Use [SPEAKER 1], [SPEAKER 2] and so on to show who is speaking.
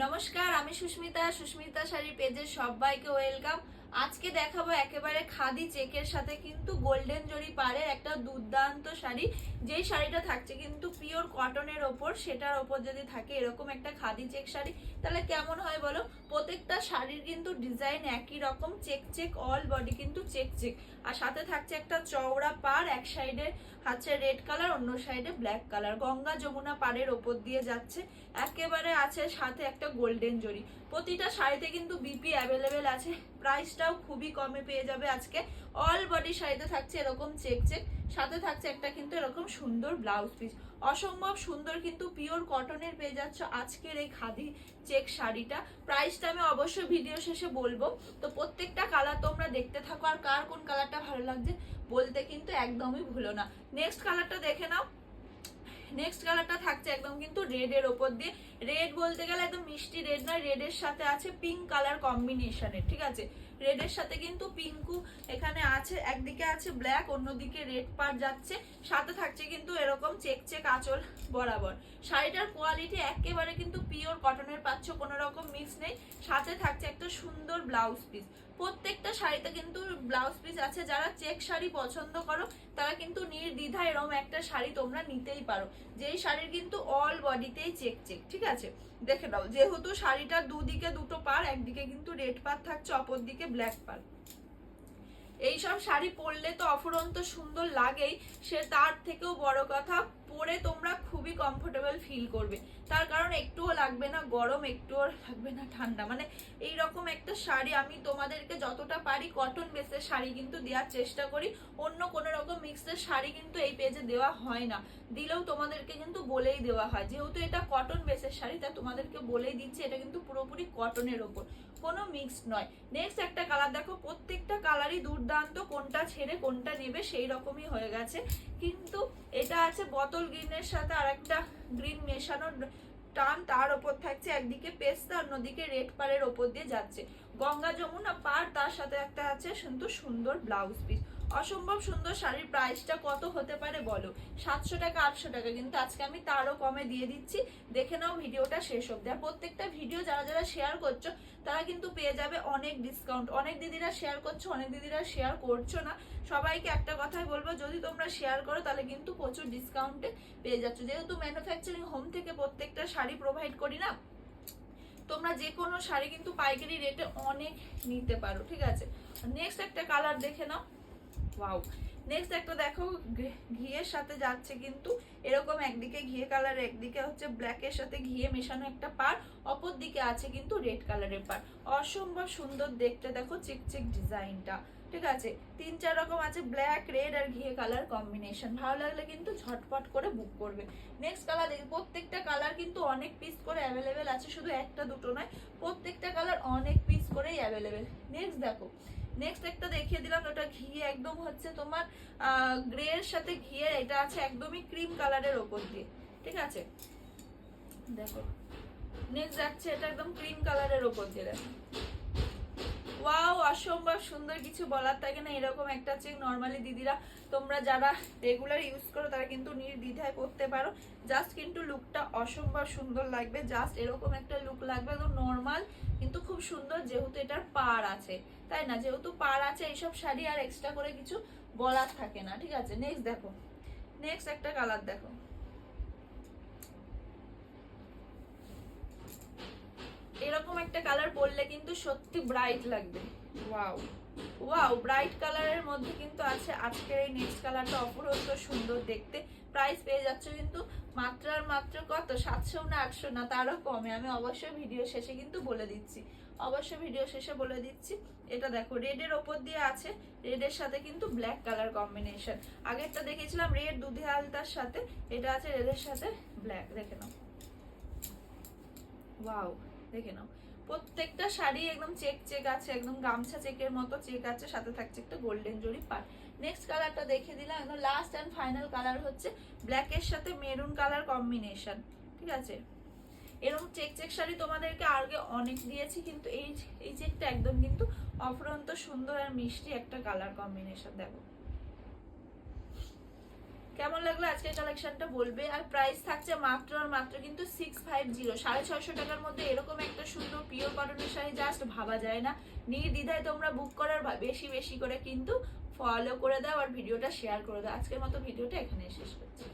[SPEAKER 1] নমস্কার, আমি সুস্মিতা। সুস্মিতা শাড়ি পেজে সবাইকে ওয়েলকাম। আজকে দেখাবো একেবারে খাদি চেকের সাথে কিন্তু গোল্ডেন জরি পাড়ের একটা দুর্দান্ত শাড়ি। যেই শাড়িটা থাকছে কিন্তু পিওর কটনের ওপর, সেটার ওপর যদি থাকে এরকম একটা খাদি চেক শাড়ি তাহলে কেমন হয় বলো। প্রত্যেকটা শাড়ির কিন্তু ডিজাইন একই রকম, চেক চেক, অল বডি কিন্তু চেক চেক, আর সাথে থাকছে একটা চওড়া পাড়। এক সাইডে আছে রেড কালার, অন্য সাইডে ব্ল্যাক কালার, গঙ্গা যমুনা পাড়ের ওপর দিয়ে যাচ্ছে। একেবারে আছে সাথে একটা গোল্ডেন জরি। প্রতিটা শাড়িতে কিন্তু বিপি অ্যাভেলেবেল আছে। প্রাইসটাও খুবই কমে পেয়ে যাবে আজকে। অল বডি শাড়িতে থাকছে এরকম চেক চেক, সাথে থাকছে একটা কিন্তু এরকম সুন্দর ব্লাউজ পিস। অসম্ভব সুন্দর কিন্তু পিওর কটনের পেয়ে যাচ্ছ আজকের এই খাদি চেক শাড়িটা। প্রাইসটা আমি অবশ্যই ভিডিও শেষে বলবো। তো প্রত্যেকটা কালার তোমরা দেখতে থাকো, আর কার কোন কালারটা ভালো লাগছে বলতে কিন্তু একদমই ভুলো না। নেক্সট কালারটা দেখে নাও। নেক্সট কালারটা থাকছে একদম কিন্তু রেড এর ওপর দিয়ে। রেড বলতে গেলে একদম মিষ্টি রেড নয়, রেড এর সাথে আছে পিঙ্ক কালার কম্বিনেশনের, ঠিক আছে। রেড এর সাথে কিন্তু পিঙ্কু এখানে আছে, একদিকে আছে ব্ল্যাক, অন্যদিকে রেড পার যাচ্ছে। সাথে থাকছে কিন্তু এরকম চেক চেক আঁচল বরাবর। শাড়িটার কোয়ালিটি একেবারে কিন্তু পিওর কটনের পাচ্ছ, কোনো রকম মিক্স নেই। সাথে থাকছে একটা সুন্দর ব্লাউজ পিস। প্রত্যেকটা শাড়িতে কিন্তু ব্লাউজ পিস আছে। যারা চেক শাড়ি পছন্দ করো তারা কিন্তু নির্দ্বিধায় এরকম একটা শাড়ি তোমরা নিতেই পারো, যেই শাড়ির কিন্তু অল বডিতেই চেক চেক, ঠিক আছে। দেখে নাও, যেহেতু শাড়িটার দুদিকে দুটো পার, একদিকে কিন্তু রেড পার থাকছে, অপর দিকে ব্ল্যাক পার। এইসব শাড়ি পরলে তো অফুরন্ত সুন্দর লাগেই, সে তার থেকেও বড় কথা পরে তোমরা খুবই কমফোর্টেবল ফিল করবে। তার কারণ একটুও লাগবে না গরম, একটুও লাগবে না ঠান্ডা। মানে এইরকম একটা শাড়ি আমি তোমাদেরকে যতটা পারি কটন বেসের শাড়ি কিন্তু দেওয়ার চেষ্টা করি। অন্য কোনো রকম মিক্সের শাড়ি কিন্তু এই পেজে দেওয়া হয় না, দিলেও তোমাদেরকে কিন্তু বলেই দেওয়া হয়। যেহেতু এটা কটন বেসের শাড়ি তাই তোমাদেরকে বলেই দিচ্ছি এটা কিন্তু পুরোপুরি কটনের ওপর, কোনো মিক্সড নয়। নেক্সট একটা কালার দেখো, প্রত্যেকটা কালারই দুর্দান্ত, কোনটা ছেড়ে কোনটা নেবে সেই রকমই হয়ে গেছে। কিন্তু এটা আছে বটল গ্রিনের সাথে আর একটা গ্রিন মেশানোর টান, তার ওপর থাকছে একদিকে পেস্তা, অন্যদিকে রেড পাড়ের ওপর দিয়ে যাচ্ছে গঙ্গা যমুনা পাড়, তার সাথে একটা আছে কিন্তু সুন্দর ব্লাউজ পিস। অসম্ভব সুন্দর শাড়ির প্রাইসটা কত হতে পারে বলো? 700 টাকা 800 টাকা, কিন্তু আজকে আমি তারও কমে দিয়ে দিচ্ছি। দেখে নাও ভিডিওটা শেষ অব্দি। আর প্রত্যেকটা ভিডিও যারা যারা শেয়ার করছো তারা কিন্তু পেয়ে যাবে অনেক ডিসকাউন্ট। অনেক দিদিরা শেয়ার করছো, অনেক দিদিরা শেয়ার করছো না। সবাইকে একটা কথাই বলবো, যদি তোমরা শেয়ার করো তাহলে কিন্তু প্রচুর ডিসকাউন্টে পেয়ে যাচ্ছ। যেহেতু ম্যানুফ্যাকচারিং হোম থেকে প্রত্যেকটা শাড়ি প্রোভাইড করি না, তোমরা যে কোনো শাড়ি কিন্তু পাইকারি রেটে অনেক নিতে পারো, ঠিক আছে। নেক্সট একটা কালার দেখে নাও। ওয়াও, নেক্সট একটা দেখো, ঘিয়ের সাথে যাচ্ছে কিন্তু এরকম, একদিকে ঘিয়ে কালার, একদিকে হচ্ছে ব্ল্যাকের সাথে ঘিয়ে মেশানো একটা পার, অপর দিকে আছে কিন্তু রেড কালারের পার। অসম্ভব সুন্দর দেখতে, দেখো চিকচিক ডিজাইনটা, ঠিক আছে। 3-4 রকম আছে, ব্ল্যাক, রেড আর ঘিয়ে কালার কম্বিনেশন। ভালো লাগলে কিন্তু ঝটপট করে বুক করবে। নেক্সট কালার দেখি, প্রত্যেকটা কালার কিন্তু অনেক পিস করে অ্যাভেলেবেল আছে, শুধু একটা দুটো নয়, প্রত্যেকটা কালার অনেক পিস করেই অ্যাভেলেবেল। নেক্সট দেখো, নেক্সট একটা দেখিয়ে দিলাম, ওটা ঘিয়ে একদম হচ্ছে তোমার গ্রে এর সাথে ঘিয়ে, এটা আছে একদমই ক্রিম কালারের ওপর দিয়ে, ঠিক আছে। দেখো নেক্সট যাচ্ছে এটা একদম ক্রিম কালারের ওপর দিয়ে। দেখো ওয়াও, অসম্ভব সুন্দর, কিছু বলার থাকে না। এরকম একটা চেক নর্মালি দিদিরা তোমরা যারা রেগুলার ইউজ করো তারা কিন্তু নির্দ্বিধায় করতে পারো। জাস্ট কিন্তু লুকটা অসম্ভব সুন্দর লাগবে, জাস্ট এরকম একটা লুক লাগবে, একদম নর্মাল কিন্তু খুব সুন্দর। যেহেতু এটার পাড় আছে, তাই না, যেহেতু পাড় আছে এইসব শাড়ি আর এক্সট্রা করে কিছু বলার থাকে না, ঠিক আছে। নেক্সট দেখো, নেক্সট একটা কালার দেখো, এরকম একটা কালার পরলে কিন্তু সত্যি ব্রাইট লাগবে। ওয়াও ওয়াও, ব্রাইট কালারের মধ্যে কিন্তু আছে আজকের এই নেক্সট কালারটা, অপরন্ত সুন্দর দেখতে। প্রাইস পেয়ে যাচ্ছ কিন্তু মাত্র আর মাত্র কত, 700 না 800 না, তারও কমে। আমি অবশ্যই ভিডিও শেষে কিন্তু বলে দিচ্ছি, অবশ্যই ভিডিও শেষে বলে দিচ্ছি। এটা দেখো রেডের ওপর দিয়ে আছে, রেডের সাথে কিন্তু ব্ল্যাক কালার কম্বিনেশন। আগেরটা দেখেছিলাম রেড দুধে আলতার সাথে, এটা আছে রেডের সাথে ব্ল্যাক। দেখে নাও, ওয়াও, দেখে নাও প্রত্যেকটা শাড়ি একদম চেক চেক আছে, একদম গামছা চেকের মতো চেক আছে, সাথে থাকছে একটা গোল্ডেন জরি পার। নেক্সট কালারটা দেখে দিলাম, একদম লাস্ট এন্ড ফাইনাল কালার হচ্ছে ব্ল্যাকের সাথে মেরুন কালার কম্বিনেশন, ঠিক আছে। এরকম চেক চেক শাড়ি তোমাদেরকে আগে অনেক দিয়েছি, কিন্তু এই চেকটা একদম কিন্তু অফুরন্ত সুন্দর আর মিষ্টি একটা কালার কম্বিনেশন। দেখো কেমন লাগলো আজকের কালেকশনটা বলবে। আর প্রাইস থাকছে মাত্র আর মাত্র কিন্তু 650, 650 টাকার মধ্যে এরকম একটা সুন্দর পিওর কটনের শাড়ি জাস্ট ভাবা যায় না। নির্দ্বিধায় তোমরা বুক করার বেশি বেশি করে কিন্তু ফলো করে দাও আর ভিডিওটা শেয়ার করে দাও। আজকের মতো ভিডিওটা এখানে শেষ করছি।